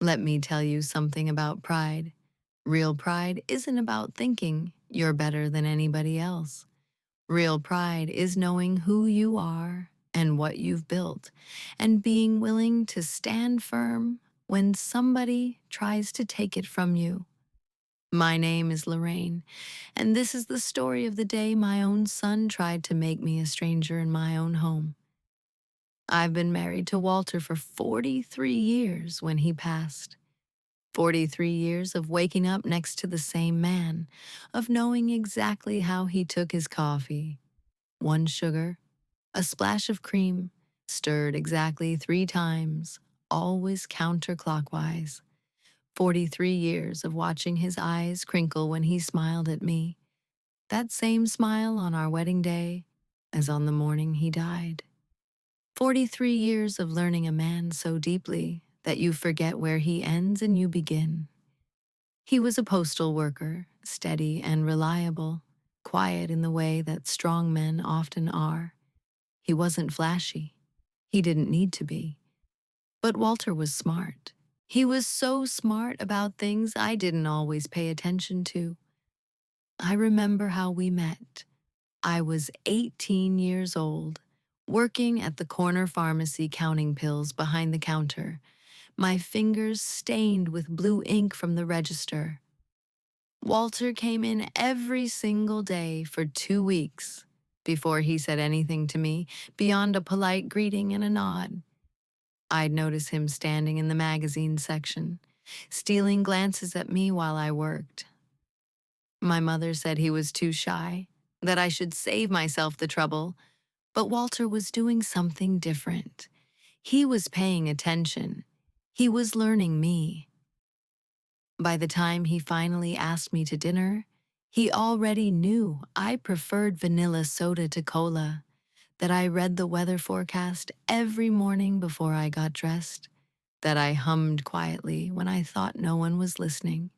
Let me tell you something about pride. Real pride isn't about thinking you're better than anybody else. Real pride is knowing who you are and what you've built, and being willing to stand firm when somebody tries to take it from you. My name is Lorraine, and this is the story of the day my own son tried to make me a stranger in my own home. I've been married to Walter for 43 years when he passed. 43 years of waking up next to the same man, of knowing exactly how he took his coffee. One sugar, a splash of cream, stirred exactly 3 times, always counterclockwise. 43 years of watching his eyes crinkle when he smiled at me. That same smile on our wedding day as on the morning he died. 43 years of learning a man so deeply that you forget where he ends and you begin. He was a postal worker, steady and reliable, quiet in the way that strong men often are. He wasn't flashy. He didn't need to be. But Walter was smart. He was so smart about things I didn't always pay attention to. I remember how we met. I was 18 years old, working at the corner pharmacy counting pills behind the counter, my fingers stained with blue ink from the register. Walter came in every single day for 2 weeks before he said anything to me beyond a polite greeting and a nod. I'd notice him standing in the magazine section, stealing glances at me while I worked. My mother said he was too shy, that I should save myself the trouble, but Walter was doing something different. He was paying attention. He was learning me. By the time he finally asked me to dinner, he already knew I preferred vanilla soda to cola, that I read the weather forecast every morning before I got dressed, that I hummed quietly when I thought no one was listening.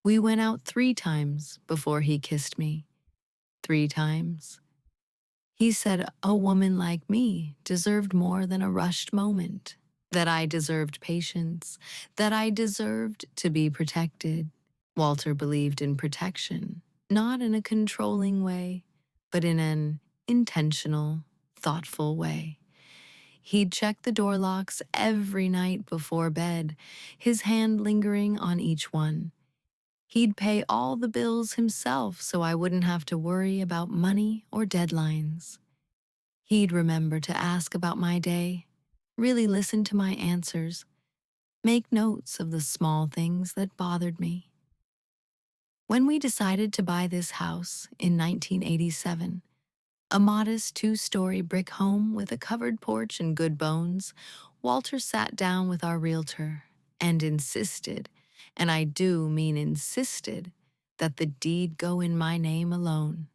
We went out 3 times before he kissed me. 3 times. He said a woman like me deserved more than a rushed moment, that I deserved patience, that I deserved to be protected. Walter believed in protection, not in a controlling way, but in an intentional, thoughtful way. He'd check the door locks every night before bed, his hand lingering on each one. He'd pay all the bills himself so I wouldn't have to worry about money or deadlines. He'd remember to ask about my day, really listen to my answers, make notes of the small things that bothered me. When we decided to buy this house in 1987, a modest 2-story brick home with a covered porch and good bones, Walter sat down with our realtor and insisted, and I do mean insisted, that the deed go in my name alone.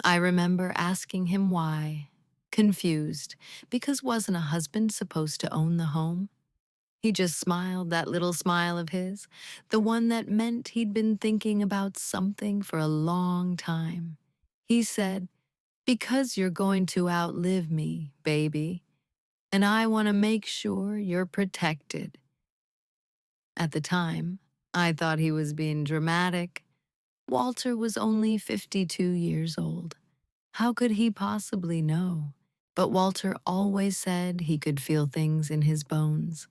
I remember asking him why, confused, because wasn't a husband supposed to own the home? He just smiled that little smile of his, the one that meant he'd been thinking about something for a long time. He said, "Because you're going to outlive me, baby, and I want to make sure you're protected." At the time, I thought he was being dramatic. Walter was only 52 years old. How could he possibly know? But Walter always said he could feel things in his bones,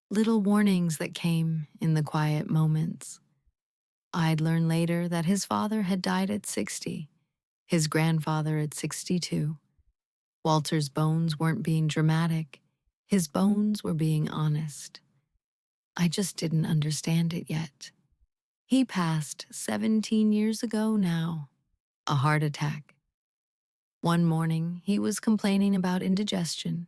little warnings that came in the quiet moments. I'd learn later that his father had died at 60, his grandfather at 62. Walter's bones weren't being dramatic. His bones were being honest. I just didn't understand it yet. He passed 17 years ago now, a heart attack. One morning, he was complaining about indigestion,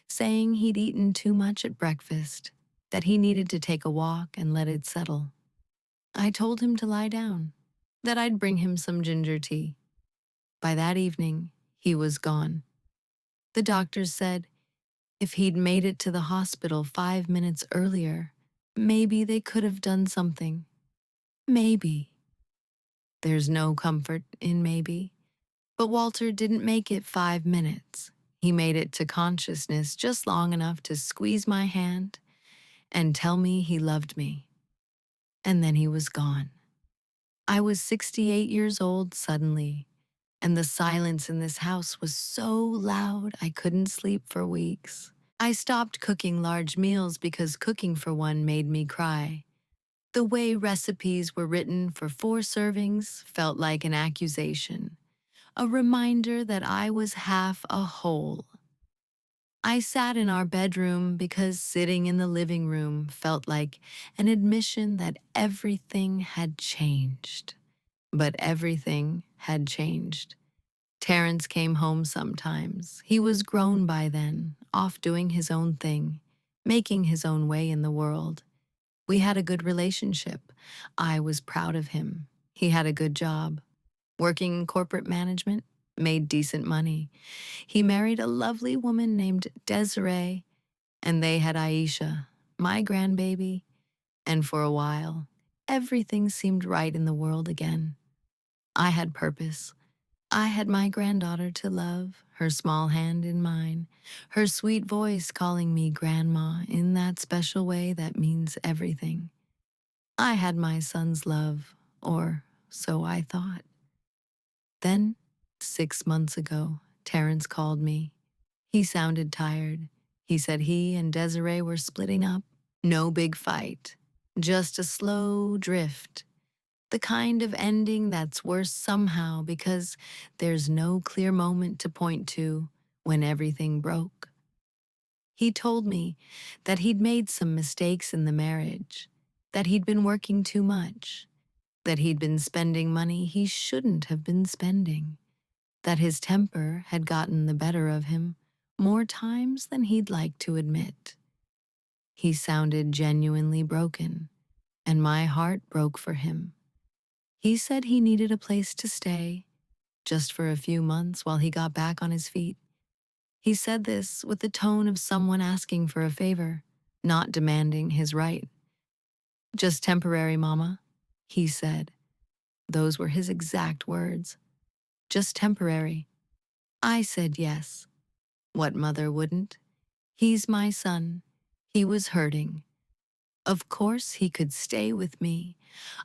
saying he'd eaten too much at breakfast, that he needed to take a walk and let it settle. I told him to lie down, that I'd bring him some ginger tea. By that evening, he was gone. The doctors said if he'd made it to the hospital 5 minutes earlier, maybe they could have done something. Maybe. There's no comfort in maybe. But Walter didn't make it 5 minutes. He made it to consciousness just long enough to squeeze my hand and tell me he loved me. And then he was gone. I was 68 years old suddenly, and the silence in this house was so loud I couldn't sleep for weeks. I stopped cooking large meals because cooking for one made me cry. The way recipes were written for 4 servings felt like an accusation, a reminder that I was half a whole. I sat in our bedroom because sitting in the living room felt like an admission that everything had changed. But everything had changed. Terrence came home sometimes. He was grown by then, off doing his own thing, making his own way in the world. We had a good relationship. I was proud of him. He had a good job. Working in corporate management, made decent money. He married a lovely woman named Desiree, and they had Aisha, my grandbaby, and for a while, everything seemed right in the world again. I had purpose. I had my granddaughter to love, her small hand in mine, her sweet voice calling me grandma in that special way that means everything. I had my son's love, or so I thought. Then, 6 months ago, Terrence called me. He sounded tired. He said he and Desiree were splitting up. No big fight, just a slow drift. The kind of ending that's worse somehow because there's no clear moment to point to when everything broke. He told me that he'd made some mistakes in the marriage, that he'd been working too much, that he'd been spending money he shouldn't have been spending, that his temper had gotten the better of him more times than he'd like to admit. He sounded genuinely broken, and my heart broke for him. He said he needed a place to stay, just for a few months while he got back on his feet. He said this with the tone of someone asking for a favor, not demanding his right. Just temporary, Mama, he said. Those were his exact words. Just temporary. I said yes. What mother wouldn't? He's my son. He was hurting. Of course he could stay with me.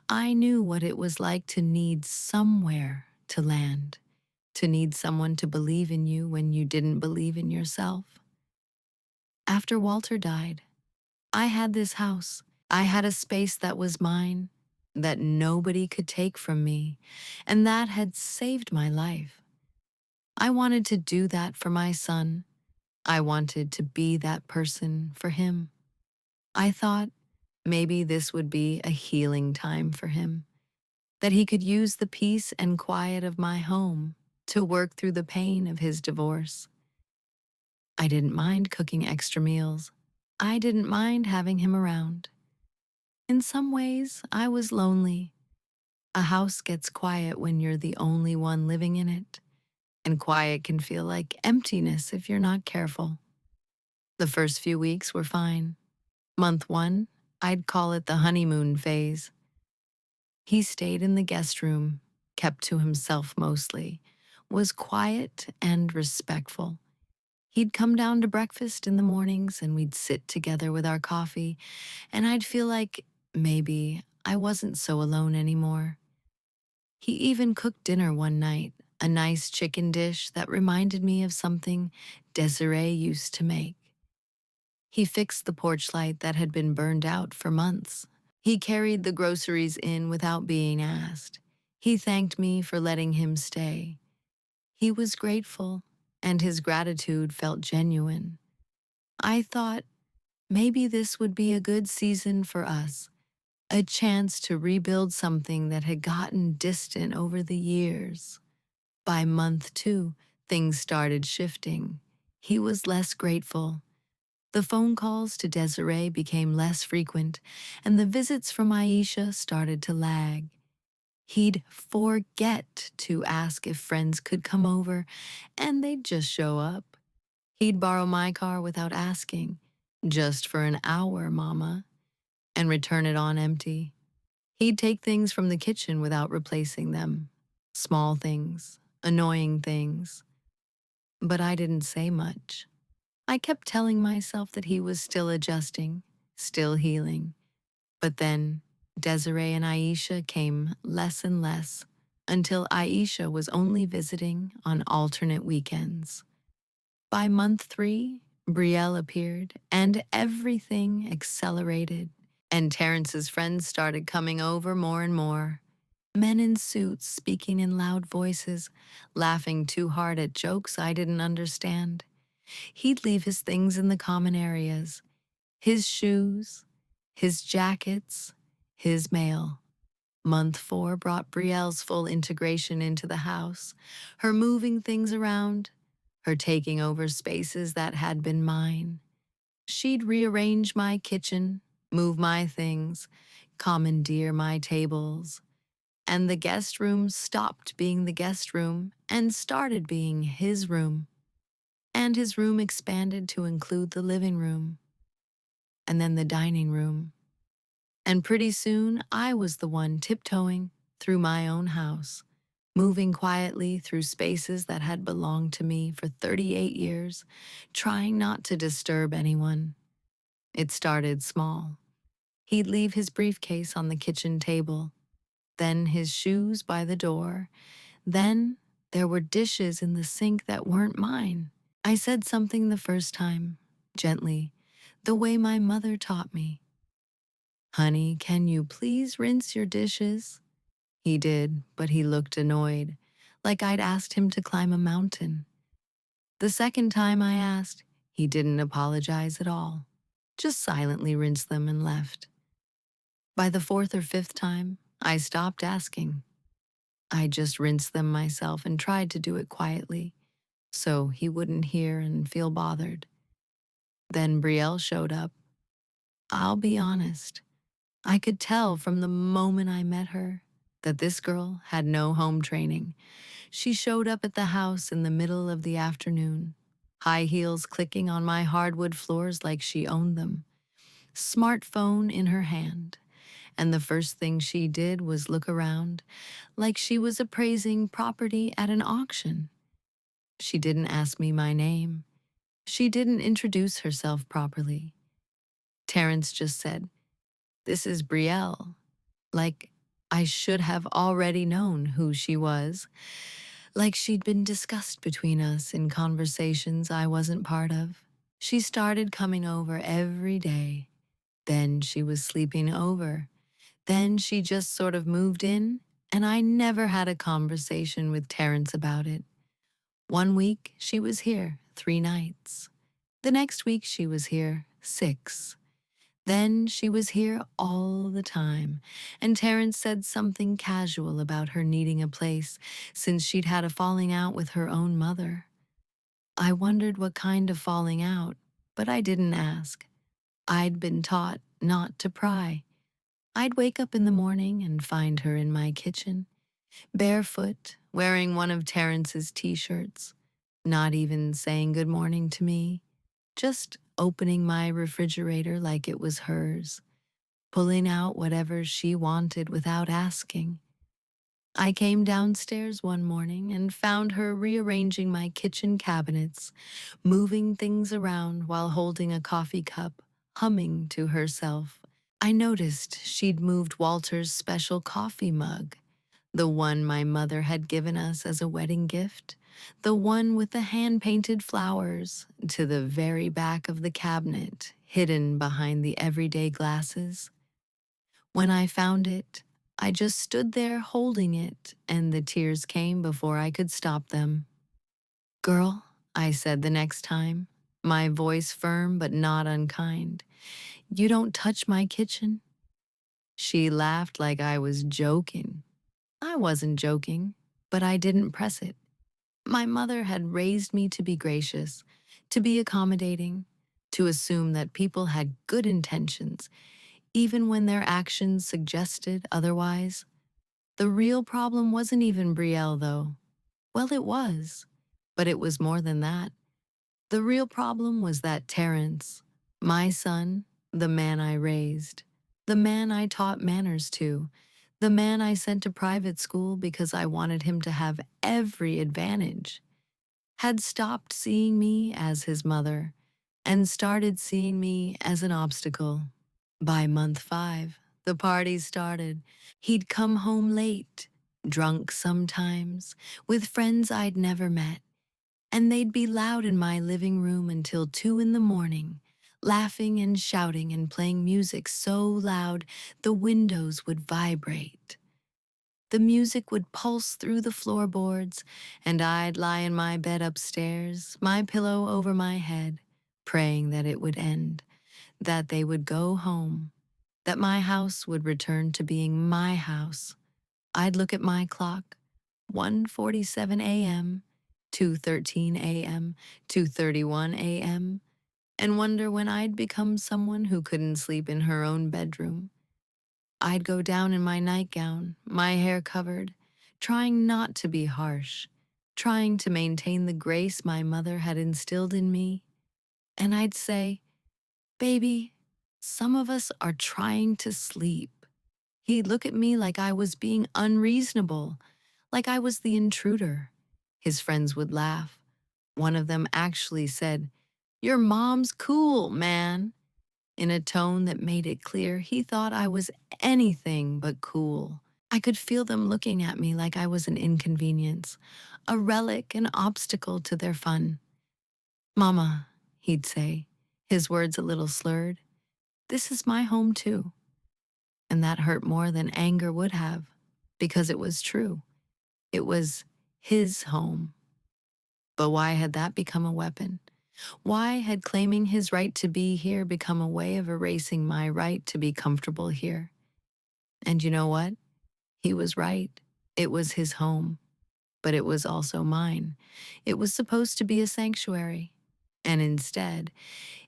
I knew what it was like to need somewhere to land, to need someone to believe in you when you didn't believe in yourself. After Walter died, I had this house. I had a space that was mine, that nobody could take from me, and that had saved my life. I wanted to do that for my son. I wanted to be that person for him. I thought maybe this would be a healing time for him, that he could use the peace and quiet of my home to work through the pain of his divorce. I didn't mind cooking extra meals. I didn't mind having him around. In some ways, I was lonely. A house gets quiet when you're the only one living in it, and quiet can feel like emptiness if you're not careful. The first few weeks were fine. Month 1, I'd call it the honeymoon phase. He stayed in the guest room, kept to himself mostly, was quiet and respectful. He'd come down to breakfast in the mornings and we'd sit together with our coffee, and I'd feel like maybe I wasn't so alone anymore. He even cooked dinner one night, a nice chicken dish that reminded me of something Desiree used to make. He fixed the porch light that had been burned out for months. He carried the groceries in without being asked. He thanked me for letting him stay. He was grateful, and his gratitude felt genuine. I thought maybe this would be a good season for us, a chance to rebuild something that had gotten distant over the years. By month 2, things started shifting. He was less grateful. The phone calls to Desiree became less frequent, and the visits from Aisha started to lag. He'd forget to ask if friends could come over, and they'd just show up. He'd borrow my car without asking, just for an hour, Mama, and return it on empty. He'd take things from the kitchen without replacing them. Small things, annoying things. But I didn't say much. I kept telling myself that he was still adjusting. still healing. But then Desiree and Aisha came less and less until Aisha was only visiting on alternate weekends. By month 3, Brielle appeared and everything accelerated, and Terrence's friends started coming over more and more. Men in suits speaking in loud voices, laughing too hard at jokes I didn't understand. He'd leave his things in the common areas, his shoes, his jackets, his mail. Month 4 brought Brielle's full integration into the house, her moving things around, her taking over spaces that had been mine. She'd rearrange my kitchen, move my things, commandeer my tables, and the guest room stopped being the guest room and started being his room. And his room expanded to include the living room, and then the dining room. And pretty soon, I was the one tiptoeing through my own house, moving quietly through spaces that had belonged to me for 38 years, trying not to disturb anyone. It started small. He'd leave his briefcase on the kitchen table, then his shoes by the door, then there were dishes in the sink that weren't mine. I said something the first time, gently, the way my mother taught me. Honey, can you please rinse your dishes? He did, but he looked annoyed, like I'd asked him to climb a mountain. The second time I asked, he didn't apologize at all, just silently rinsed them and left. By the fourth or fifth time, I stopped asking. I just rinsed them myself and tried to do it quietly, so he wouldn't hear and feel bothered. Then Brielle showed up. I'll be honest, I could tell from the moment I met her that this girl had no home training. She showed up at the house in the middle of the afternoon, high heels clicking on my hardwood floors like she owned them, smartphone in her hand, and the first thing she did was look around like she was appraising property at an auction. She didn't ask me my name. She didn't introduce herself properly. Terrence just said, "This is Brielle." Like I should have already known who she was. Like she'd been discussed between us in conversations I wasn't part of. She started coming over every day. Then she was sleeping over. Then she just sort of moved in, and I never had a conversation with Terrence about it. One week, she was here 3 nights. The next week, she was here 6. Then she was here all the time, and Terrence said something casual about her needing a place since she'd had a falling out with her own mother. I wondered what kind of falling out, but I didn't ask. I'd been taught not to pry. I'd wake up in the morning and find her in my kitchen, barefoot, wearing one of Terrence's t-shirts, not even saying good morning to me, just opening my refrigerator like it was hers, pulling out whatever she wanted without asking. I came downstairs one morning and found her rearranging my kitchen cabinets, moving things around while holding a coffee cup, humming to herself. I noticed she'd moved Walter's special coffee mug, the one my mother had given us as a wedding gift, the one with the hand-painted flowers, to the very back of the cabinet, hidden behind the everyday glasses. When I found it, I just stood there holding it, and the tears came before I could stop them. Girl, I said the next time, my voice firm but not unkind, you don't touch my kitchen? She laughed like I was joking. I wasn't joking, but I didn't press it. My mother had raised me to be gracious, to be accommodating, to assume that people had good intentions, even when their actions suggested otherwise. The real problem wasn't even Brielle, though. Well, it was. But it was more than that. The real problem was that Terrence, my son, the man I raised, the man I taught manners to, the man I sent to private school because I wanted him to have every advantage, had stopped seeing me as his mother and started seeing me as an obstacle. By month 5, the party started. He'd come home late, drunk sometimes, with friends I'd never met, and they'd be loud in my living room until 2 in the morning, laughing and shouting and playing music so loud the windows would vibrate. The music would pulse through the floorboards, and I'd lie in my bed upstairs, my pillow over my head, praying that it would end, that they would go home, that my house would return to being my house. I'd look at my clock, 1:47 a.m., 2:13 a.m., 2:31 a.m., and wonder when I'd become someone who couldn't sleep in her own bedroom. I'd go down in my nightgown, my hair covered, trying not to be harsh, trying to maintain the grace my mother had instilled in me. And I'd say, "Baby, some of us are trying to sleep." He'd look at me like I was being unreasonable, like I was the intruder. His friends would laugh. One of them actually said, "Your mom's cool, man," in a tone that made it clear he thought I was anything but cool. I could feel them looking at me like I was an inconvenience, a relic, an obstacle to their fun. "Mama," he'd say, his words a little slurred, "this is my home too." And that hurt more than anger would have, because it was true. It was his home. But why had that become a weapon? Why had claiming his right to be here become a way of erasing my right to be comfortable here? And you know what? He was right. It was his home, but it was also mine. It was supposed to be a sanctuary. And instead,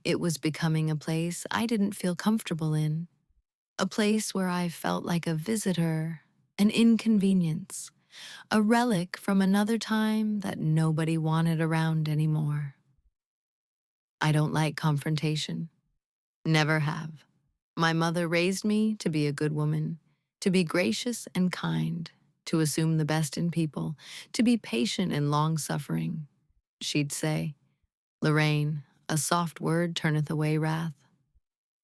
it was becoming a place I didn't feel comfortable in, a place where I felt like a visitor, an inconvenience, a relic from another time that nobody wanted around anymore. I don't like confrontation. Never have. My mother raised me to be a good woman, to be gracious and kind, to assume the best in people, to be patient and long-suffering. She'd say, "Lorraine, a soft word turneth away wrath."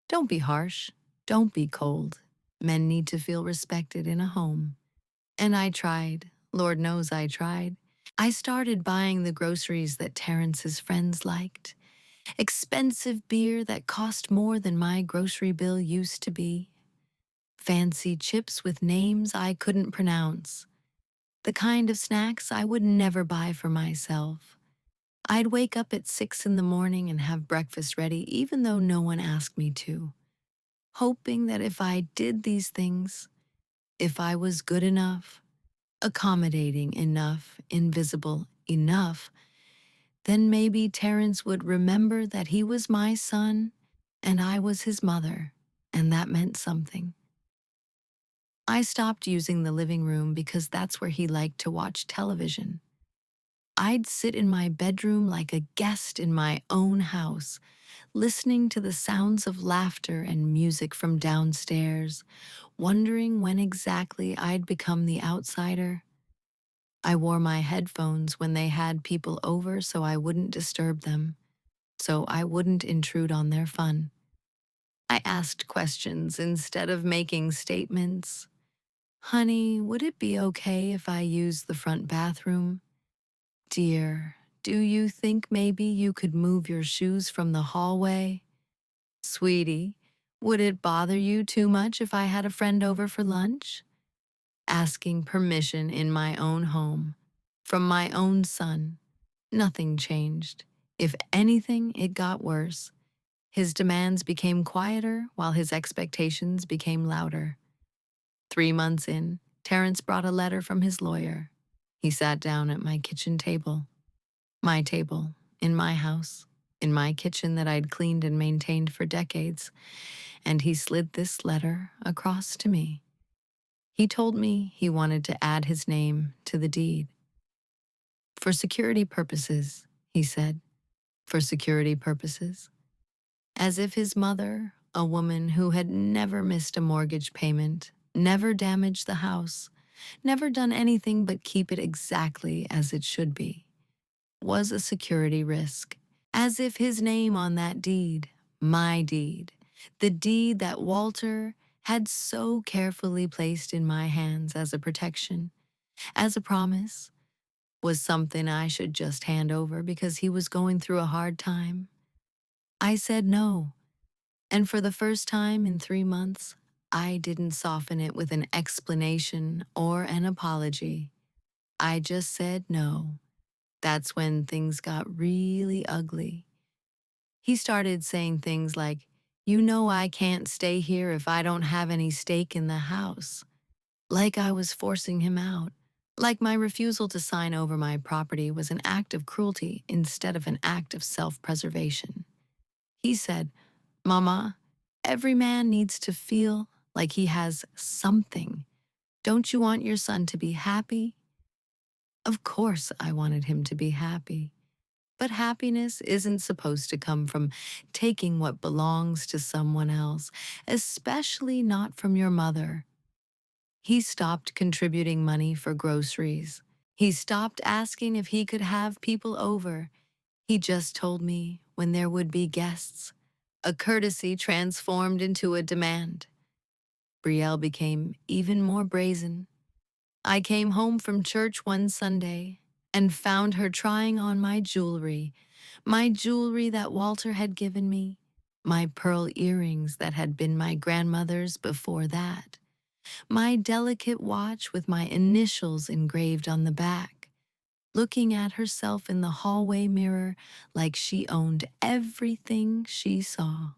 Don't be harsh. Don't be cold. Men need to feel respected in a home. And I tried. Lord knows I tried. I started buying the groceries that Terrence's friends liked. Expensive beer that cost more than my grocery bill used to be. Fancy chips with names I couldn't pronounce. The kind of snacks I would never buy for myself. I'd wake up at 6 in the morning and have breakfast ready even though no one asked me to, hoping that if I did these things, if I was good enough, accommodating enough, invisible enough, then maybe Terrence would remember that he was my son and I was his mother, and that meant something. I stopped using the living room because that's where he liked to watch television. I'd sit in my bedroom like a guest in my own house, listening to the sounds of laughter and music from downstairs, wondering when exactly I'd become the outsider. I wore my headphones when they had people over so I wouldn't disturb them, so I wouldn't intrude on their fun. I asked questions instead of making statements. "Honey, would it be okay if I use the front bathroom?" "Dear, do you think maybe you could move your shoes from the hallway?" "Sweetie, would it bother you too much if I had a friend over for lunch?" Asking permission in my own home, from my own son. Nothing changed. If anything, it got worse. His demands became quieter while his expectations became louder. 3 months in, Terrence brought a letter from his lawyer. He sat down at my kitchen table. My table, in my house, in my kitchen that I'd cleaned and maintained for decades, and he slid this letter across to me. He told me he wanted to add his name to the deed. "For security purposes," he said, "for security purposes." As if his mother, a woman who had never missed a mortgage payment, never damaged the house, never done anything but keep it exactly as it should be, was a security risk. As if his name on that deed, my deed, The deed that Walter had so carefully placed in my hands as a protection, as a promise, was something I should just hand over because he was going through a hard time. I said no, and for the first time in 3 months, I didn't soften it with an explanation or an apology. I just said no. That's when things got really ugly. He started saying things like, "You know I can't stay here if I don't have any stake in the house." Like I was forcing him out. Like my refusal to sign over my property was an act of cruelty instead of an act of self-preservation. He said, "Mama, every man needs to feel like he has something. Don't you want your son to be happy?" Of course I wanted him to be happy. But happiness isn't supposed to come from taking what belongs to someone else, especially not from your mother. He stopped contributing money for groceries. He stopped asking if he could have people over. He just told me when there would be guests. A courtesy transformed into a demand. Brielle became even more brazen. I came home from church one Sunday and found her trying on my jewelry that Walter had given me, my pearl earrings that had been my grandmother's before that, my delicate watch with my initials engraved on the back, looking at herself in the hallway mirror like she owned everything she saw.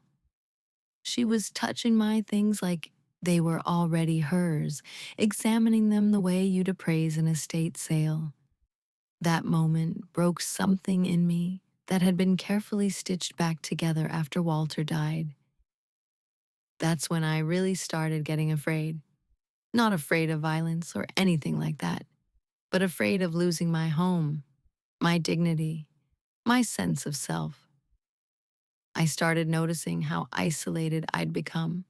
She was touching my things like they were already hers, examining them the way you'd appraise an estate sale. That moment broke something in me that had been carefully stitched back together after Walter died. That's when I really started getting afraid. Not afraid of violence or anything like that, but afraid of losing my home, my dignity, my sense of self. I started noticing how isolated I'd become.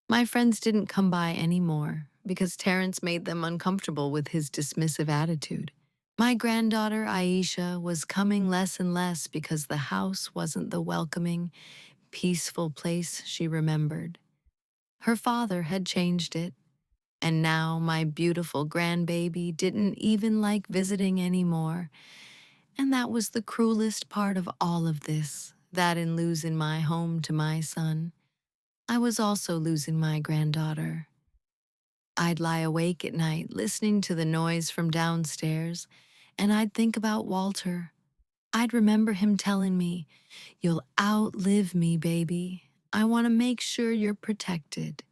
My friends didn't come by anymore because Terrence made them uncomfortable with his dismissive attitude. My granddaughter Aisha was coming less and less because the house wasn't the welcoming, peaceful place she remembered. Her father had changed it, and now my beautiful grandbaby didn't even like visiting anymore. And that was the cruelest part of all of this, that in losing my home to my son, I was also losing my granddaughter. I'd lie awake at night listening to the noise from downstairs, and I'd think about Walter. I'd remember him telling me, "You'll outlive me, baby. I want to make sure you're protected."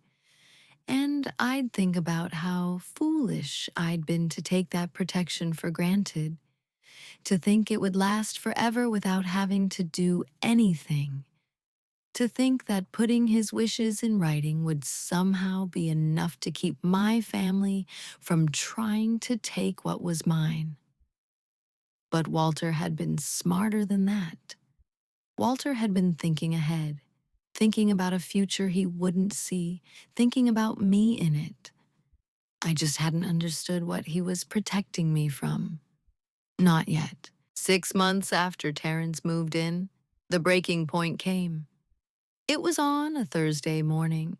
And I'd think about how foolish I'd been to take that protection for granted, to think it would last forever without having to do anything, to think that putting his wishes in writing would somehow be enough to keep my family from trying to take what was mine. But Walter had been smarter than that. Walter had been thinking ahead, thinking about a future he wouldn't see, thinking about me in it. I just hadn't understood what he was protecting me from. Not yet. 6 months after Terrence moved in, the breaking point came. It was on a Thursday morning.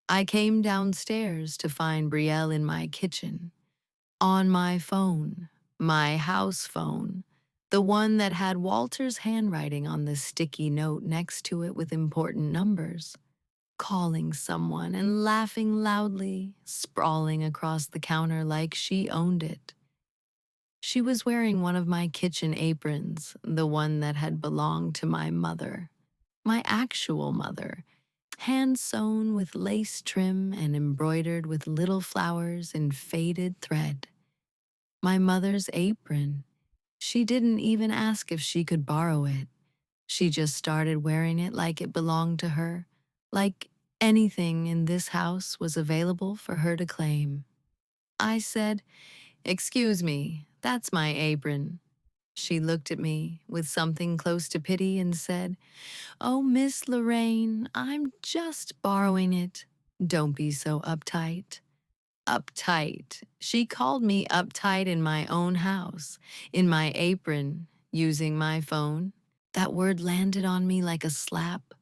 I came downstairs to find Brielle in my kitchen, on my phone, my house phone, the one that had Walter's handwriting on the sticky note next to it with important numbers, calling someone and laughing loudly, sprawling across the counter like she owned it. She was wearing one of my kitchen aprons, the one that had belonged to my mother, my actual mother, hand-sewn with lace trim and embroidered with little flowers in faded thread. My mother's apron. She didn't even ask if she could borrow it. She just started wearing it like it belonged to her, like anything in this house was available for her to claim. I said, "Excuse me, that's my apron." She looked at me with something close to pity and said, "Oh, Miss Lorraine, I'm just borrowing it. Don't be so uptight." Uptight. She called me uptight in my own house, in my apron, using my phone. That word landed on me like a slap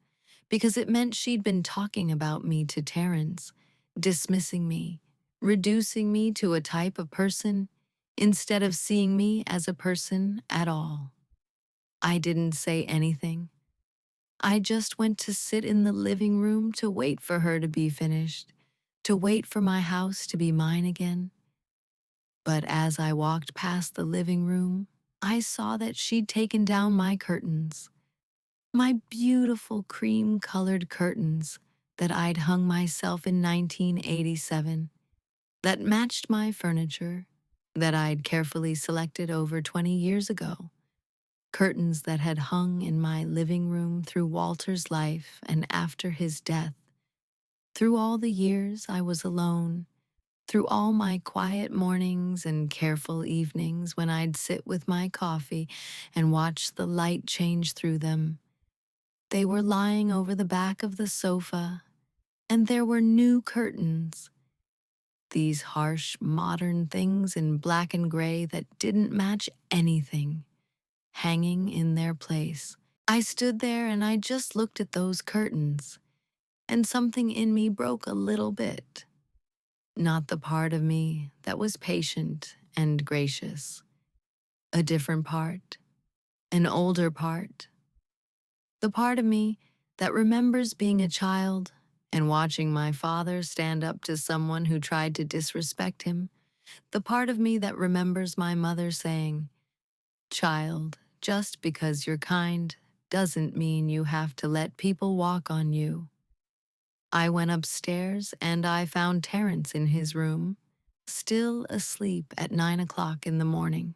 because it meant she'd been talking about me to Terrence, dismissing me, reducing me to a type of person instead of seeing me as a person at all. I didn't say anything. I just went to sit in the living room to wait for her to be finished, to wait for my house to be mine again. But as I walked past the living room, I saw that she'd taken down my curtains, my beautiful cream-colored curtains that I'd hung myself in 1987, that matched my furniture, that I'd carefully selected over 20 years ago. Curtains that had hung in my living room through Walter's life and after his death, through all the years I was alone, through all my quiet mornings and careful evenings when I'd sit with my coffee and watch the light change through them. They were lying over the back of the sofa, and there were new curtains, these harsh, modern things in black and gray that didn't match anything, hanging in their place. I stood there and I just looked at those curtains, and something in me broke a little bit. Not the part of me that was patient and gracious. A different part, an older part. The part of me that remembers being a child and watching my father stand up to someone who tried to disrespect him. The part of me that remembers my mother saying, "Child, just because you're kind doesn't mean you have to let people walk on you." I went upstairs and I found Terrence in his room, still asleep at 9 o'clock in the morning.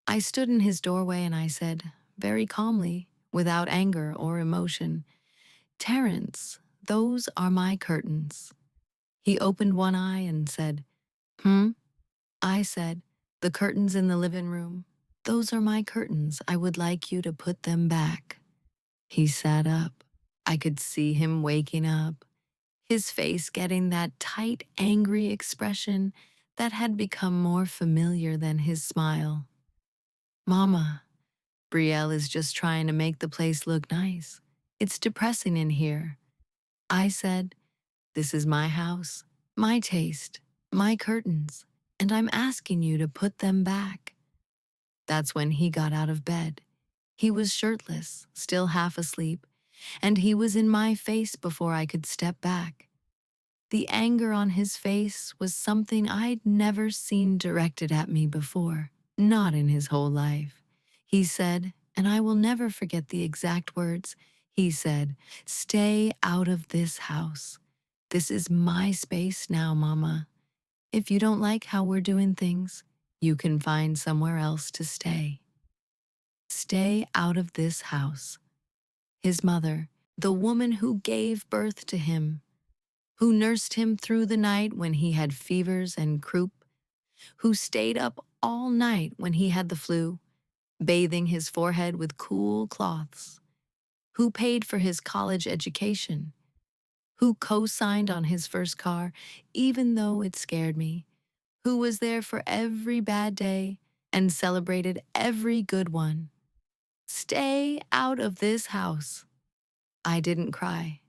I stood in his doorway and I said, very calmly, without anger or emotion, "Terrence, those are my curtains." He opened one eye and said, "Hmm?" I said, "The curtains in the living room. Those are my curtains. I would like you to put them back." He sat up. I could see him waking up, his face getting that tight, angry expression that had become more familiar than his smile. "Mama, Brielle is just trying to make the place look nice. It's depressing in here." I said, "This is my house, my taste, my curtains, and I'm asking you to put them back." That's when he got out of bed. He was shirtless, still half asleep, and he was in my face before I could step back. The anger on his face was something I'd never seen directed at me before, not in his whole life. He said, and I will never forget the exact words, he said, "Stay out of this house. This is my space now, Mama. If you don't like how we're doing things, you can find somewhere else to stay. Stay out of this house." His mother, the woman who gave birth to him, who nursed him through the night when he had fevers and croup, who stayed up all night when he had the flu, bathing his forehead with cool cloths, who paid for his college education, who co-signed on his first car, even though it scared me, who was there for every bad day and celebrated every good one. Stay out of this house. I didn't cry.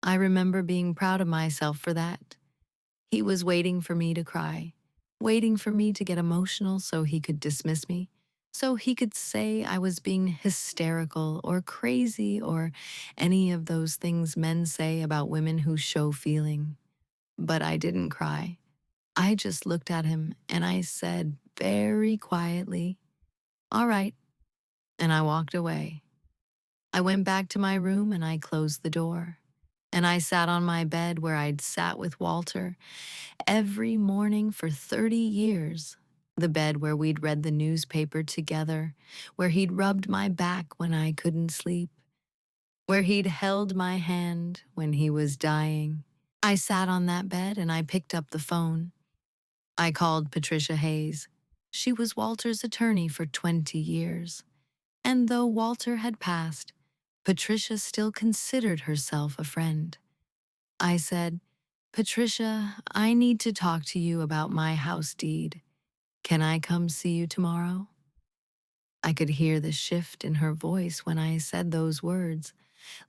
I remember being proud of myself for that. He was waiting for me to cry, waiting for me to get emotional so he could dismiss me, so he could say I was being hysterical or crazy or any of those things men say about women who show feeling. But I didn't cry. I just looked at him and I said very quietly, "All right," and I walked away. I went back to my room and I closed the door. And I sat on my bed where I'd sat with Walter every morning for 30 years. The bed where we'd read the newspaper together, where he'd rubbed my back when I couldn't sleep, where he'd held my hand when he was dying. I sat on that bed and I picked up the phone. I called Patricia Hayes. She was Walter's attorney for 20 years. And though Walter had passed, Patricia still considered herself a friend. I said, "Patricia, I need to talk to you about my house deed. Can I come see you tomorrow?" I could hear the shift in her voice when I said those words.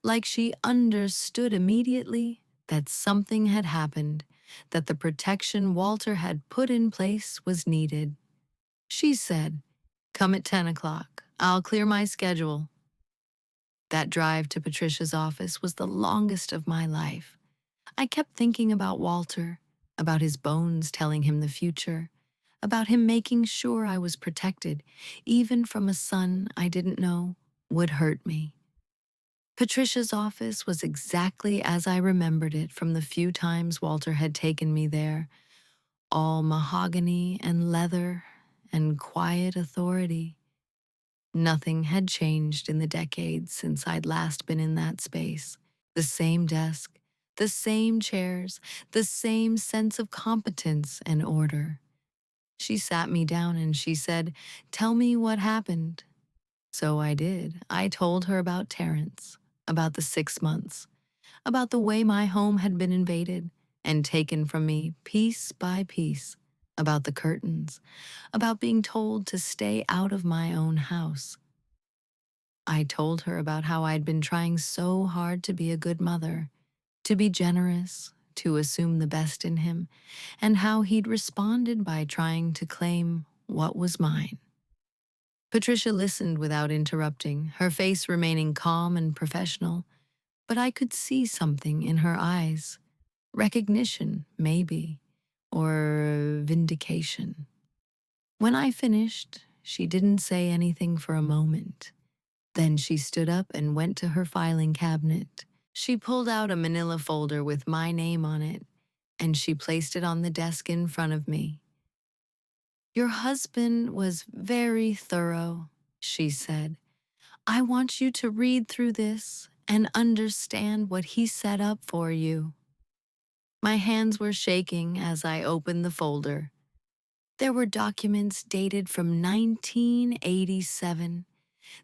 like she understood immediately that something had happened, that the protection Walter had put in place was needed. She said, "Come at 10 o'clock. I'll clear my schedule." That drive to Patricia's office was the longest of my life. I kept thinking about Walter, about his bones telling him the future, about him making sure I was protected, even from a son I didn't know would hurt me. Patricia's office was exactly as I remembered it from the few times Walter had taken me there, all mahogany and leather and quiet authority. Nothing had changed in the decades since I'd last been in that space. The same desk, the same chairs, the same sense of competence and order. She sat me down and she said, "Tell me what happened." So I did. I told her about Terrence, about the 6 months, about the way my home had been invaded and taken from me piece by piece, about the curtains, about being told to stay out of my own house. I told her about how I'd been trying so hard to be a good mother, to be generous, to assume the best in him, and how he'd responded by trying to claim what was mine. Patricia listened without interrupting, her face remaining calm and professional, but I could see something in her eyes. Recognition, maybe, or vindication. When I finished, she didn't say anything for a moment. Then she stood up and went to her filing cabinet. She pulled out a manila folder with my name on it, and she placed it on the desk in front of me. "Your husband was very thorough," she said. "I want you to read through this and understand what he set up for you." My hands were shaking as I opened the folder. There were documents dated from 1987,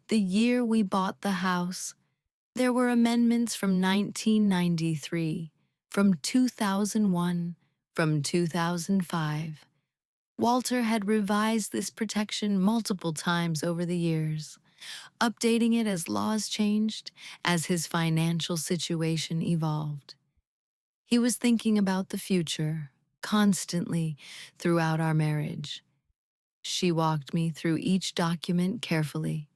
the year we bought the house. There were amendments from 1993, from 2001, from 2005. Walter had revised this protection multiple times over the years, updating it as laws changed, as his financial situation evolved. He was thinking about the future, constantly, throughout our marriage. She walked me through each document carefully.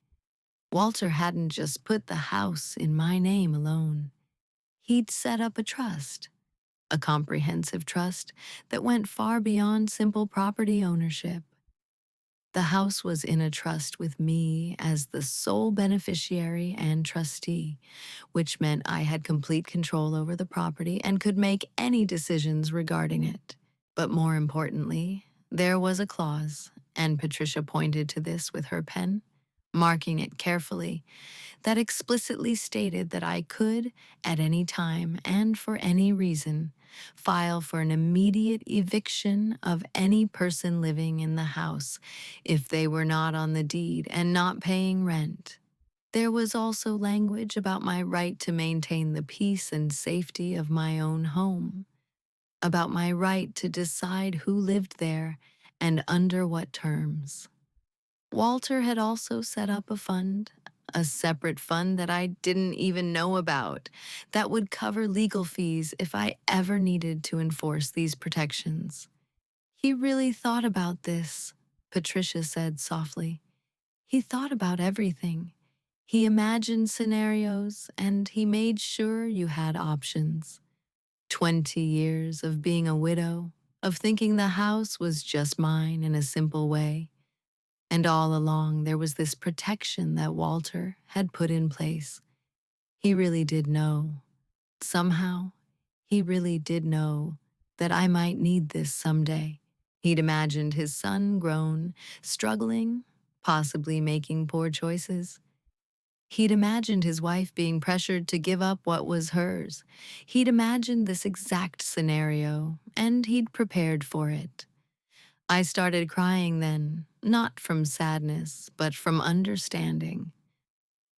Walter hadn't just put the house in my name alone. He'd set up a trust, a comprehensive trust that went far beyond simple property ownership. The house was in a trust with me as the sole beneficiary and trustee, which meant I had complete control over the property and could make any decisions regarding it. But more importantly, there was a clause, and Patricia pointed to this with her pen, marking it carefully, that explicitly stated that I could, at any time and for any reason, file for an immediate eviction of any person living in the house if they were not on the deed and not paying rent. There was also language about my right to maintain the peace and safety of my own home, about my right to decide who lived there and under what terms. Walter had also set up a fund, a separate fund that I didn't even know about, that would cover legal fees if I ever needed to enforce these protections. "He really thought about this," Patricia said softly. "He thought about everything. He imagined scenarios, and he made sure you had options. 20 years of being a widow, of thinking the house was just mine in a simple way. And all along, there was this protection that Walter had put in place. He really did know. Somehow, he really did know that I might need this someday. He'd imagined his son grown, struggling, possibly making poor choices. He'd imagined his wife being pressured to give up what was hers. He'd imagined this exact scenario, and he'd prepared for it. I started crying then, not from sadness, but from understanding.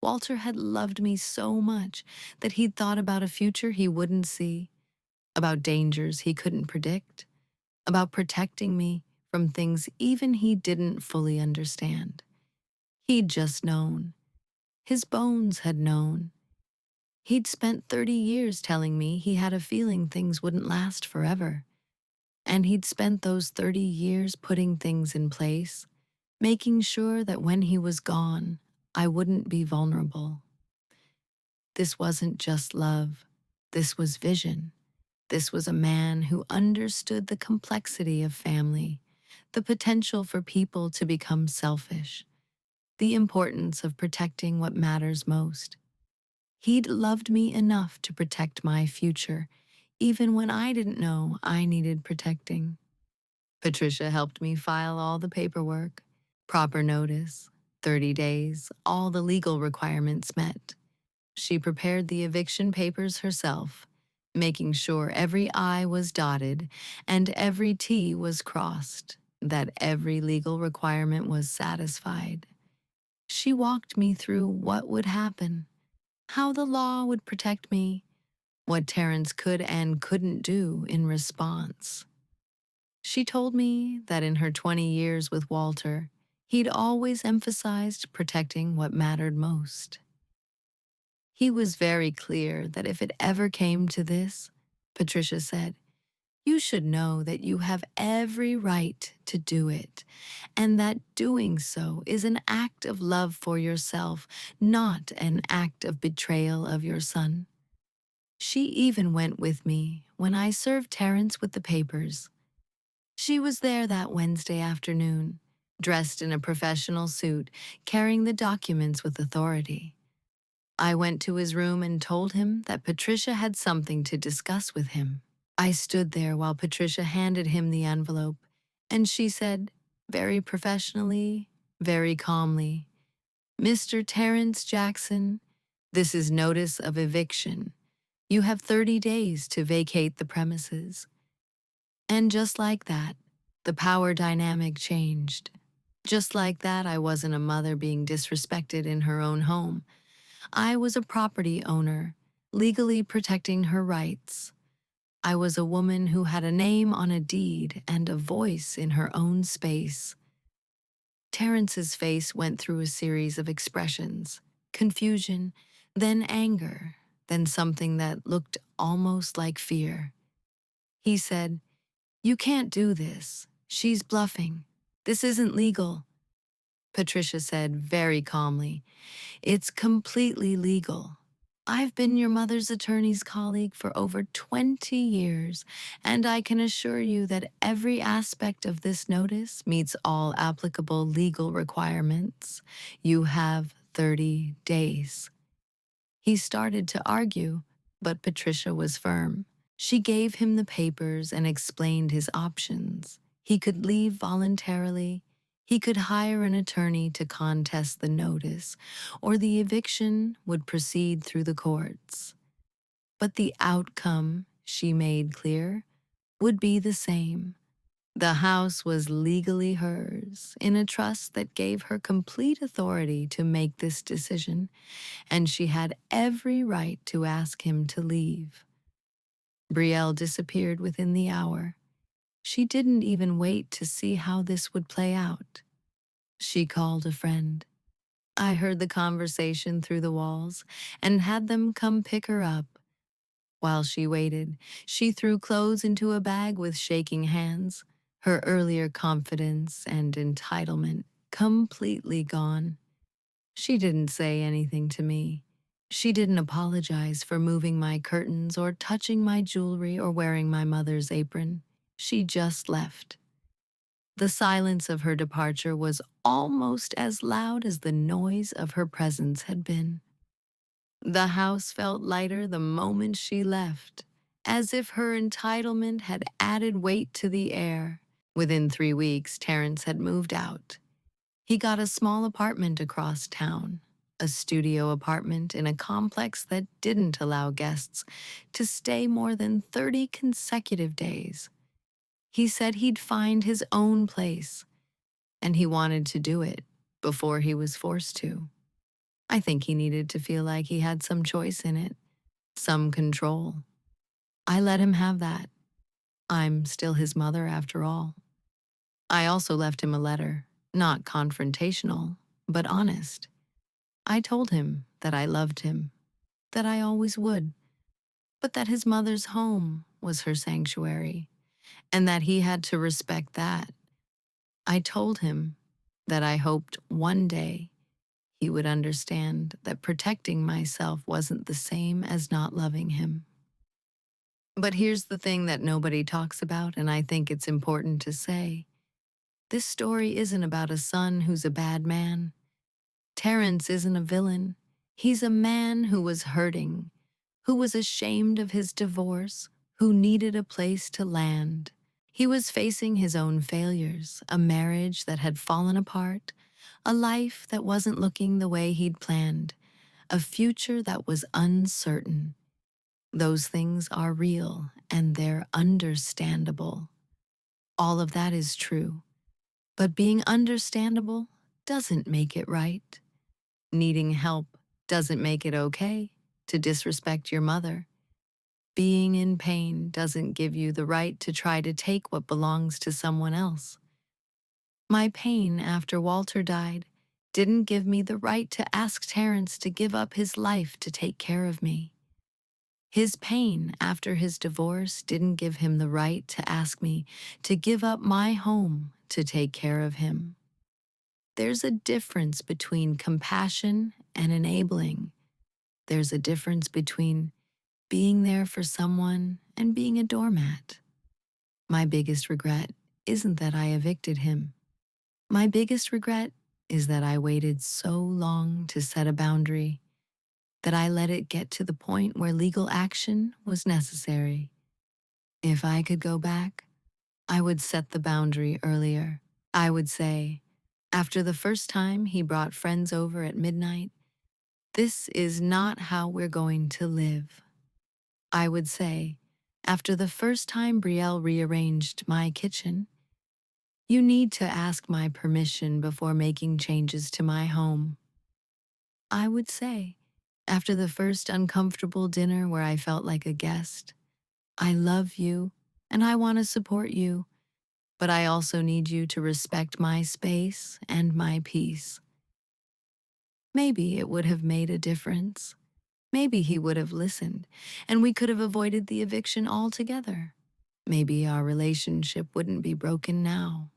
Walter had loved me so much that he'd thought about a future he wouldn't see, about dangers he couldn't predict, about protecting me from things even he didn't fully understand. He'd just known. His bones had known. He'd spent 30 years telling me he had a feeling things wouldn't last forever. And he'd spent those 30 years putting things in place, making sure that when he was gone, I wouldn't be vulnerable. This wasn't just love. This was vision. This was a man who understood the complexity of family, the potential for people to become selfish, the importance of protecting what matters most. He'd loved me enough to protect my future, even when I didn't know I needed protecting. Patricia helped me file all the paperwork, proper notice, 30 days, all the legal requirements met. She prepared the eviction papers herself, making sure every I was dotted and every T was crossed, that every legal requirement was satisfied. She walked me through what would happen, how the law would protect me, what Terrence could and couldn't do in response. She told me that in her 20 years with Walter, he'd always emphasized protecting what mattered most. He was very clear that if it ever came to this, Patricia said, you should know that you have every right to do it, and that doing so is an act of love for yourself, not an act of betrayal of your son. She even went with me when I served Terrence with the papers. She was there that Wednesday afternoon, dressed in a professional suit, carrying the documents with authority. I went to his room and told him that Patricia had something to discuss with him. I stood there while Patricia handed him the envelope, and she said, very professionally, very calmly, Mr. Terrence Jackson, this is notice of eviction. You have 30 days to vacate the premises. And just like that, the power dynamic changed. Just like that, I wasn't a mother being disrespected in her own home. I was a property owner, legally protecting her rights. I was a woman who had a name on a deed and a voice in her own space. Terrence's face went through a series of expressions, confusion, then anger, then something that looked almost like fear. He said, you can't do this. She's bluffing. This isn't legal. Patricia said very calmly, it's completely legal. I've been your mother's attorney's colleague for over 20 years, and I can assure you that every aspect of this notice meets all applicable legal requirements. You have 30 days. He started to argue, but Patricia was firm. She gave him the papers and explained his options. He could leave voluntarily. He could hire an attorney to contest the notice, or the eviction would proceed through the courts. But the outcome, she made clear, would be the same. The house was legally hers, in a trust that gave her complete authority to make this decision, and she had every right to ask him to leave. Brielle disappeared within the hour. She didn't even wait to see how this would play out. She called a friend. I heard the conversation through the walls and had them come pick her up. While she waited, she threw clothes into a bag with shaking hands, her earlier confidence and entitlement completely gone. She didn't say anything to me. She didn't apologize for moving my curtains or touching my jewelry or wearing my mother's apron. She just left. The silence of her departure was almost as loud as the noise of her presence had been. The house felt lighter the moment she left, as if her entitlement had added weight to the air. Within 3 weeks, Terrence had moved out. He got a small apartment across town, a studio apartment in a complex that didn't allow guests to stay more than 30 consecutive days. He said he'd find his own place, and he wanted to do it before he was forced to. I think he needed to feel like he had some choice in it, some control. I let him have that. I'm still his mother after all. I also left him a letter, not confrontational, but honest. I told him that I loved him, that I always would, but that his mother's home was her sanctuary, and that he had to respect that. I told him that I hoped one day he would understand that protecting myself wasn't the same as not loving him. But here's the thing that nobody talks about, and I think it's important to say. This story isn't about a son who's a bad man. Terrence isn't a villain. He's a man who was hurting, who was ashamed of his divorce, who needed a place to land. He was facing his own failures, a marriage that had fallen apart, a life that wasn't looking the way he'd planned, a future that was uncertain. Those things are real and they're understandable. All of that is true. But being understandable doesn't make it right. Needing help doesn't make it okay to disrespect your mother. Being in pain doesn't give you the right to try to take what belongs to someone else. My pain after Walter died didn't give me the right to ask Terrence to give up his life to take care of me. His pain after his divorce didn't give him the right to ask me to give up my home to take care of him. There's a difference between compassion and enabling. There's a difference between being there for someone and being a doormat. My biggest regret isn't that I evicted him. My biggest regret is that I waited so long to set a boundary, that I let it get to the point where legal action was necessary. If I could go back, I would set the boundary earlier. I would say, after the first time he brought friends over at midnight, this is not how we're going to live. I would say, after the first time Brielle rearranged my kitchen, you need to ask my permission before making changes to my home. I would say, after the first uncomfortable dinner where I felt like a guest, I love you and I want to support you, but I also need you to respect my space and my peace. Maybe it would have made a difference. Maybe he would have listened, and we could have avoided the eviction altogether. Maybe our relationship wouldn't be broken now.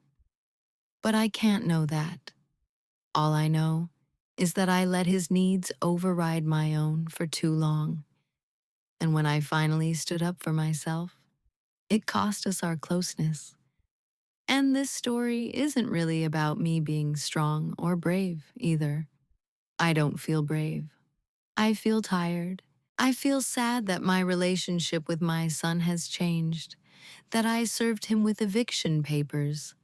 But I can't know that. All I know is that I let his needs override my own for too long. And when I finally stood up for myself, it cost us our closeness. And this story isn't really about me being strong or brave either. I don't feel brave. I feel tired. I feel sad that my relationship with my son has changed, that I served him with eviction papers,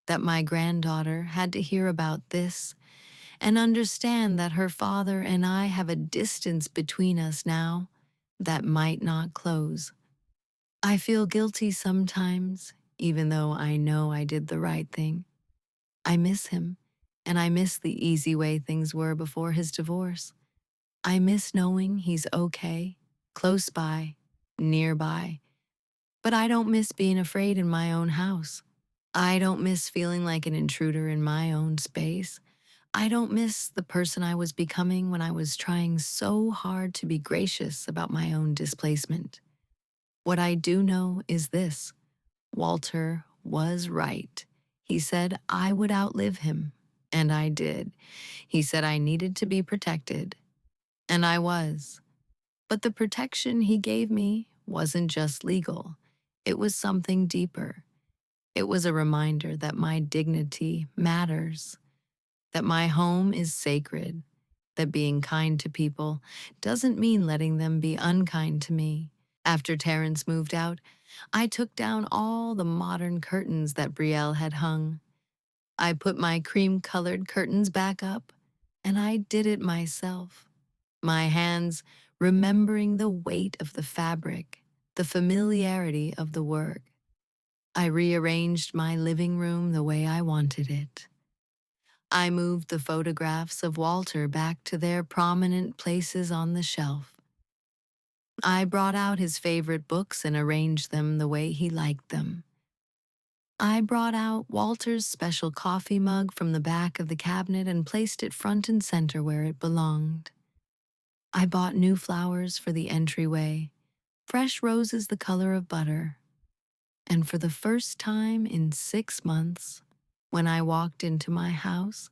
that my granddaughter had to hear about this and understand that her father and I have a distance between us now that might not close. I feel guilty sometimes, even though I know I did the right thing. I miss him, and I miss the easy way things were before his divorce. I miss knowing he's okay, close by, nearby. But I don't miss being afraid in my own house. I don't miss feeling like an intruder in my own space. I don't miss the person I was becoming when I was trying so hard to be gracious about my own displacement. What I do know is this: Walter was right. He said I would outlive him, and I did. He said I needed to be protected, and I was. But the protection he gave me wasn't just legal. It was something deeper. It was a reminder that my dignity matters, that my home is sacred, that being kind to people doesn't mean letting them be unkind to me. After Terrence moved out, I took down all the modern curtains that Brielle had hung. I put my cream-colored curtains back up, and I did it myself. My hands remembering the weight of the fabric, the familiarity of the work. I rearranged my living room the way I wanted it. I moved the photographs of Walter back to their prominent places on the shelf. I brought out his favorite books and arranged them the way he liked them. I brought out Walter's special coffee mug from the back of the cabinet and placed it front and center where it belonged. I bought new flowers for the entryway, fresh roses the color of butter, and for the first time in 6 months, when I walked into my house,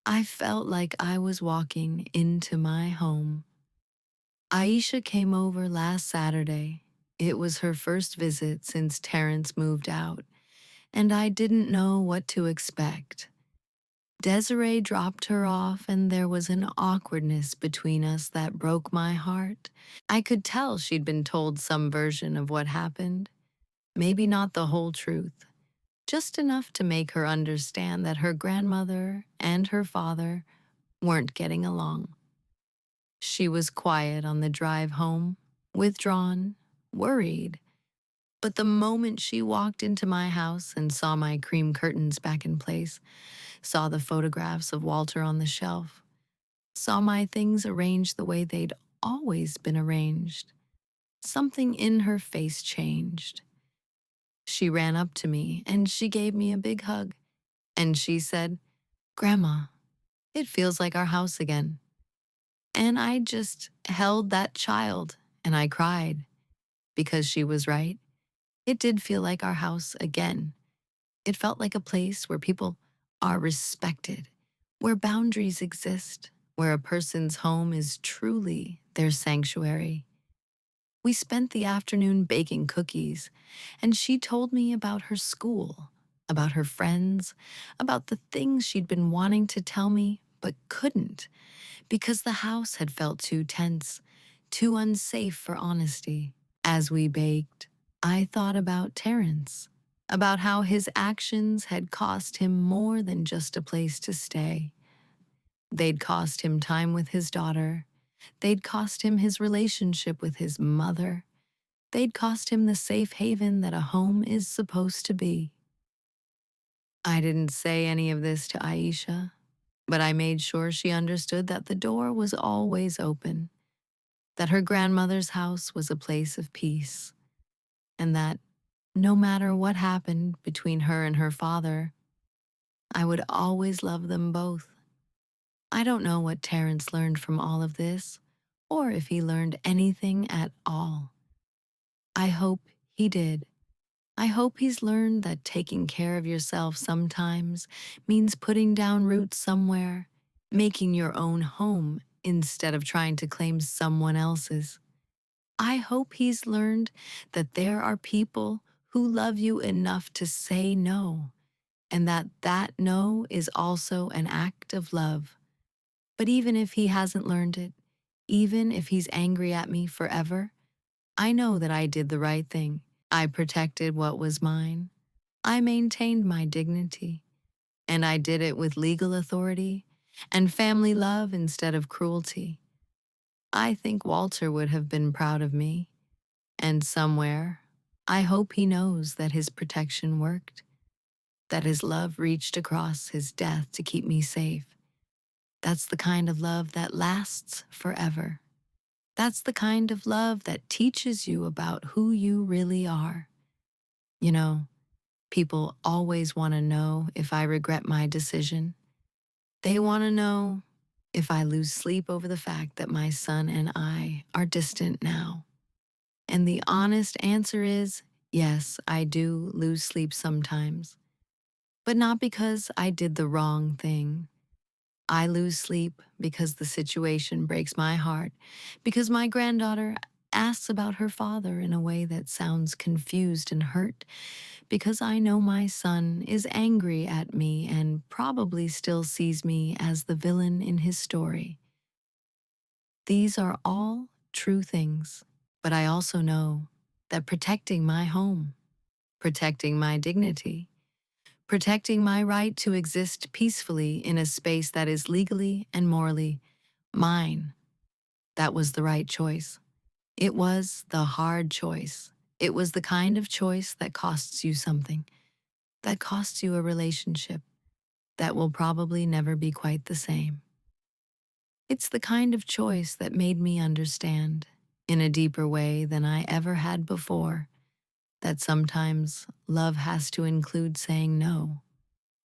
I felt like I was walking into my home. Aisha came over last Saturday. It was her first visit since Terrence moved out, and I didn't know what to expect. Desiree dropped her off, and there was an awkwardness between us that broke my heart. I could tell she'd been told some version of what happened, maybe not the whole truth, just enough to make her understand that her grandmother and her father weren't getting along. She was quiet on the drive home, withdrawn, worried. But the moment she walked into my house and saw my cream curtains back in place, saw the photographs of Walter on the shelf, saw my things arranged the way they'd always been arranged, something in her face changed. She ran up to me and she gave me a big hug, and she said, "Grandma, it feels like our house again." And I just held that child and I cried because she was right. It did feel like our house again. It felt like a place where people are respected, where boundaries exist, where a person's home is truly their sanctuary. We spent the afternoon baking cookies, and she told me about her school, about her friends, about the things she'd been wanting to tell me but couldn't because the house had felt too tense, too unsafe for honesty. As we baked, I thought about Terrence, about how his actions had cost him more than just a place to stay. They'd cost him time with his daughter. They'd cost him his relationship with his mother. They'd cost him the safe haven that a home is supposed to be. I didn't say any of this to Aisha, but I made sure she understood that the door was always open, that her grandmother's house was a place of peace, and that no matter what happened between her and her father, I would always love them both. I don't know what Terrence learned from all of this, or if he learned anything at all. I hope he did. I hope he's learned that taking care of yourself sometimes means putting down roots somewhere, making your own home instead of trying to claim someone else's. I hope he's learned that there are people who love you enough to say no, and that no is also an act of love. But even if he hasn't learned it, even if he's angry at me forever, I know that I did the right thing. I protected what was mine. I maintained my dignity. And I did it with legal authority and family love instead of cruelty. I think Walter would have been proud of me. And somewhere, I hope he knows that his protection worked, that his love reached across his death to keep me safe. That's the kind of love that lasts forever. That's the kind of love that teaches you about who you really are. You know, people always want to know if I regret my decision. They want to know if I lose sleep over the fact that my son and I are distant now. And the honest answer is yes, I do lose sleep sometimes, but not because I did the wrong thing. I lose sleep because the situation breaks my heart, because my granddaughter asks about her father in a way that sounds confused and hurt, because I know my son is angry at me and probably still sees me as the villain in his story. These are all true things, but I also know that protecting my home, protecting my dignity, protecting my right to exist peacefully in a space that is legally and morally mine, that was the right choice. It was the hard choice. It was the kind of choice that costs you something, that costs you a relationship that will probably never be quite the same. It's the kind of choice that made me understand, in a deeper way than I ever had before, that sometimes love has to include saying no.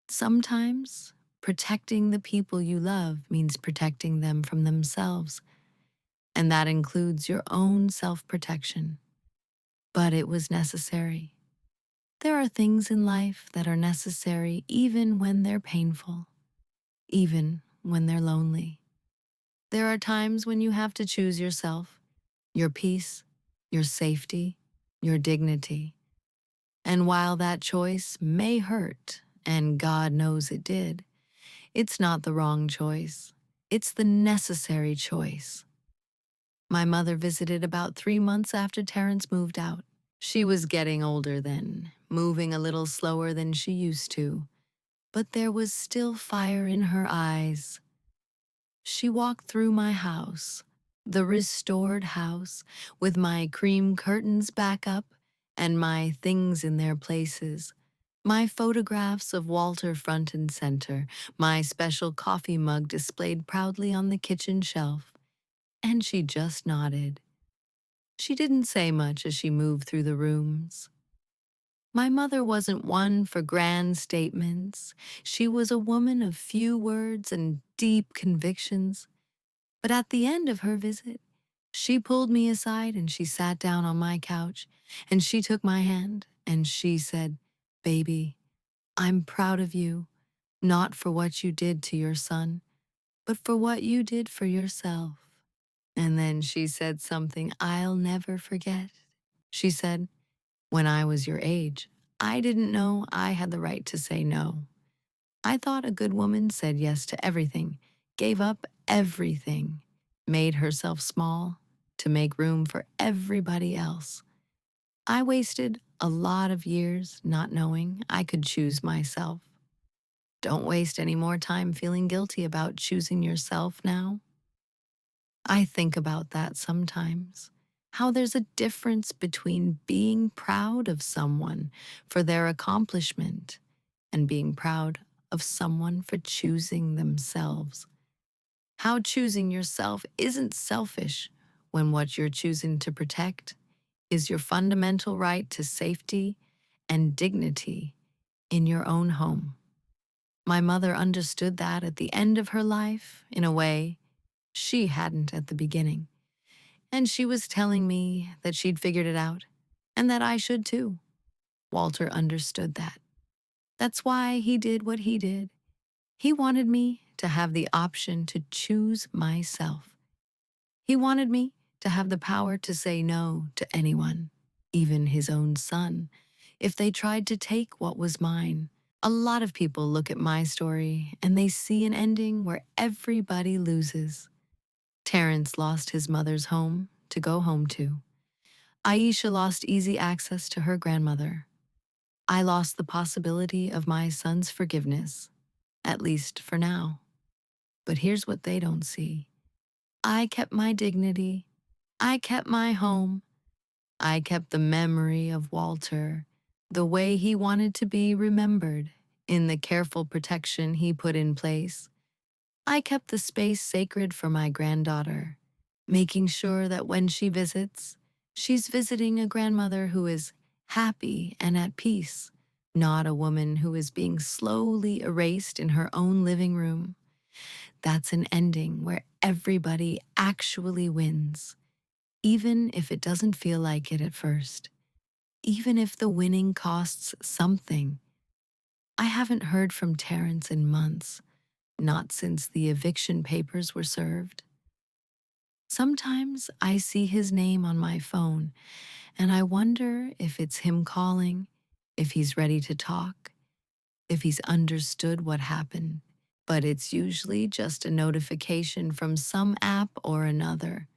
Sometimes protecting the people you love means protecting them from themselves. and that includes your own self-protection. But it was necessary. There are things in life that are necessary even when they're painful, even when they're lonely. There are times when you have to choose yourself, your peace, your safety, your dignity. And while that choice may hurt, and God knows it did, it's not the wrong choice. It's the necessary choice. My mother visited about 3 months after Terrence moved out. She was getting older then, moving a little slower than she used to, but there was still fire in her eyes. She walked through my house, the restored house, with my cream curtains back up and my things in their places, my photographs of Walter front and center, my special coffee mug displayed proudly on the kitchen shelf, and she just nodded. She didn't say much as she moved through the rooms. My mother wasn't one for grand statements. She was a woman of few words and deep convictions. But at the end of her visit, she pulled me aside and she sat down on my couch and she took my hand and she said, "Baby, I'm proud of you, not for what you did to your son, but for what you did for yourself." And then she said something I'll never forget. She said, "When I was your age, I didn't know I had the right to say no. I thought a good woman said yes to everything, gave up everything, made herself small to make room for everybody else. I wasted a lot of years not knowing I could choose myself. Don't waste any more time feeling guilty about choosing yourself now." I think about that sometimes. How there's a difference between being proud of someone for their accomplishment and being proud of someone for choosing themselves. How choosing yourself isn't selfish when what you're choosing to protect is your fundamental right to safety and dignity in your own home. My mother understood that at the end of her life in a way she hadn't at the beginning. And she was telling me that she'd figured it out and that I should too. Walter understood that. That's why he did what he did. He wanted me to have the option to choose myself. He wanted me to have the power to say no to anyone, even his own son, if they tried to take what was mine. A lot of people look at my story and they see an ending where everybody loses. Terrence lost his mother's home to go home to. Aisha lost easy access to her grandmother. I lost the possibility of my son's forgiveness, at least for now. But here's what they don't see. I kept my dignity. I kept my home. I kept the memory of Walter, the way he wanted to be remembered, in the careful protection he put in place. I kept the space sacred for my granddaughter, making sure that when she visits, she's visiting a grandmother who is happy and at peace, not a woman who is being slowly erased in her own living room. That's an ending where everybody actually wins, even if it doesn't feel like it at first, even if the winning costs something. I haven't heard from Terrence in months, not since the eviction papers were served. Sometimes I see his name on my phone, and I wonder if it's him calling, if he's ready to talk, if he's understood what happened. But it's usually just a notification from some app or another.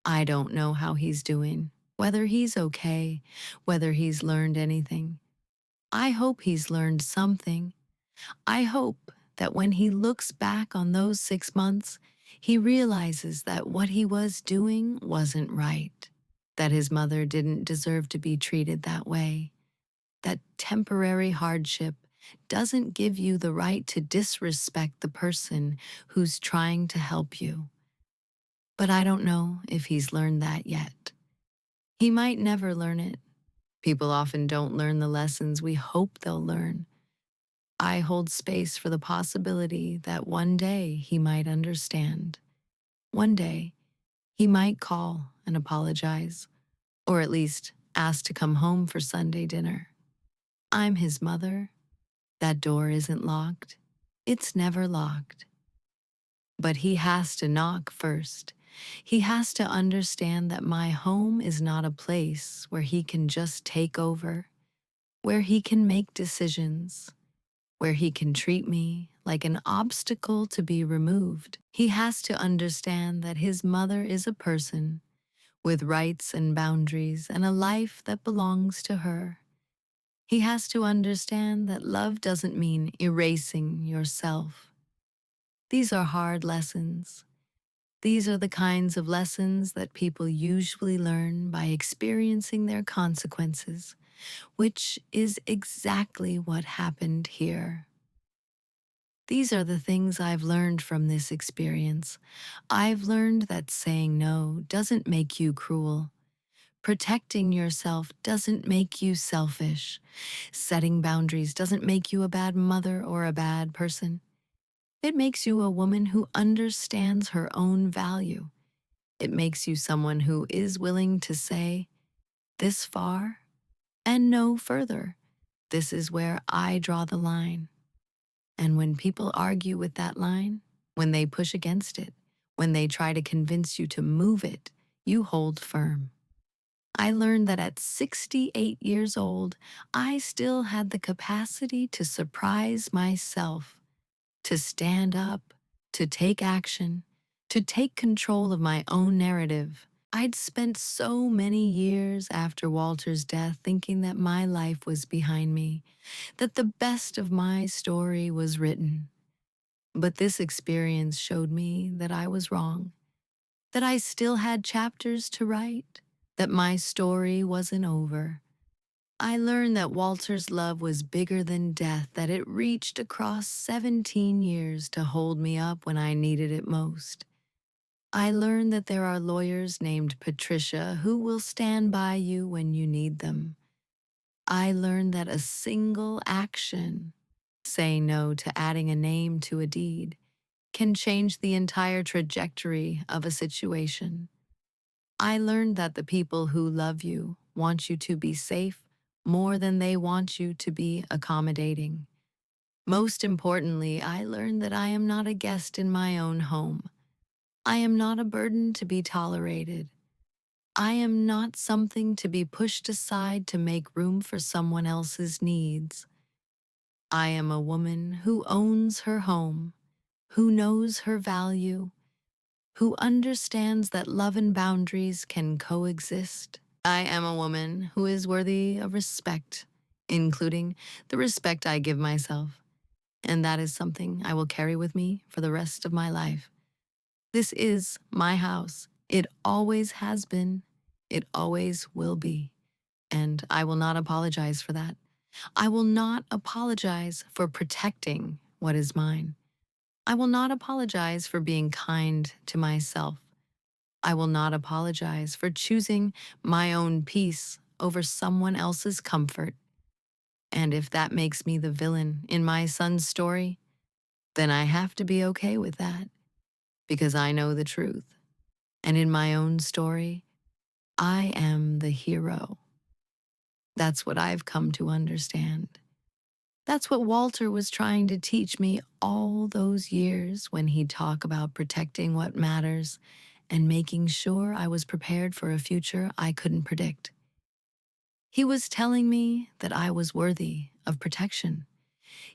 I don't know how he's doing, whether he's okay, whether he's learned anything. I hope he's learned something. I hope that when he looks back on those 6 months, he realizes that what he was doing wasn't right, that his mother didn't deserve to be treated that way, that temporary hardship doesn't give you the right to disrespect the person who's trying to help you. But I don't know if he's learned that yet. He might never learn it. People often don't learn the lessons we hope they'll learn. I hold space for the possibility that one day he might understand. One day, He might call and apologize, or at least ask to come home for Sunday dinner. I'm his mother. That door isn't locked. It's never locked. But he has to knock first. He has to understand that my home is not a place where he can just take over, where he can make decisions, where he can treat me like an obstacle to be removed. He has to understand that his mother is a person with rights and boundaries and a life that belongs to her. He has to understand that love doesn't mean erasing yourself. These are hard lessons. These are the kinds of lessons that people usually learn by experiencing their consequences, which is exactly what happened here. These are the things I've learned from this experience. I've learned that saying no doesn't make you cruel. Protecting yourself doesn't make you selfish. Setting boundaries doesn't make you a bad mother or a bad person. It makes you a woman who understands her own value. It makes you someone who is willing to say, this far and no further. This is where I draw the line. And when people argue with that line, when they push against it, when they try to convince you to move it, you hold firm. I learned that at 68 years old, I still had the capacity to surprise myself, to stand up, to take action, to take control of my own narrative. I'd spent so many years after Walter's death thinking that my life was behind me, that the best of my story was written. But this experience showed me that I was wrong, that I still had chapters to write, that my story wasn't over. I learned that Walter's love was bigger than death, that it reached across 17 years to hold me up when I needed it most. I learned that there are lawyers named Patricia who will stand by you when you need them. I learned that a single action, saying no to adding a name to a deed, can change the entire trajectory of a situation. I learned that the people who love you want you to be safe more than they want you to be accommodating. Most importantly, I learned that I am not a guest in my own home. I am not a burden to be tolerated. I am not something to be pushed aside to make room for someone else's needs. I am a woman who owns her home, who knows her value, who understands that love and boundaries can coexist. I am a woman who is worthy of respect, including the respect I give myself, and that is something I will carry with me for the rest of my life. This is my house. It always has been. It always will be. And I will not apologize for that. I will not apologize for protecting what is mine. I will not apologize for being kind to myself. I will not apologize for choosing my own peace over someone else's comfort. And if that makes me the villain in my son's story, then I have to be okay with that because I know the truth. And in my own story, I am the hero. That's what I've come to understand. That's what Walter was trying to teach me all those years when he'd talk about protecting what matters and making sure I was prepared for a future I couldn't predict. He was telling me that I was worthy of protection.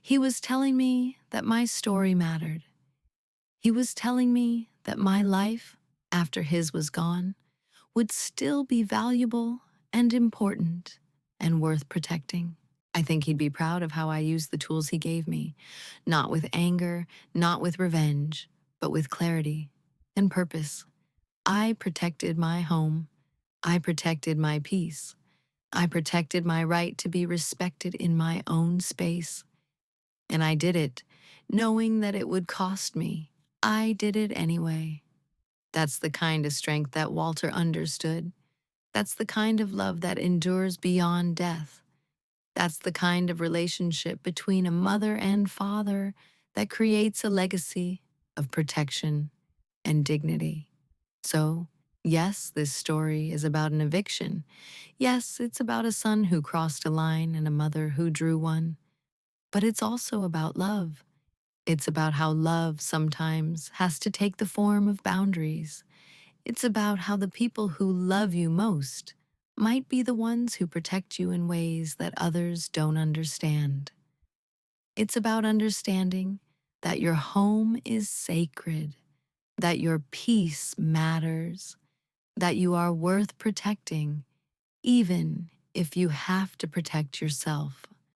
He was telling me that my story mattered. He was telling me that my life, after his was gone, would still be valuable and important and worth protecting. I think he'd be proud of how I used the tools he gave me, not with anger, not with revenge, but with clarity and purpose. I protected my home. I protected my peace. I protected my right to be respected in my own space. And I did it, knowing that it would cost me. I did it anyway. That's the kind of strength that Walter understood. That's the kind of love that endures beyond death. That's the kind of relationship between a mother and father that creates a legacy of protection and dignity. So, Yes, this story is about an eviction. Yes, it's about a son who crossed a line and a mother who drew one. But it's also about love. It's about how love sometimes has to take the form of boundaries. It's about how the people who love you most might be the ones who protect you in ways that others don't understand. It's about understanding that your home is sacred, that your peace matters, that you are worth protecting, even if you have to protect yourself.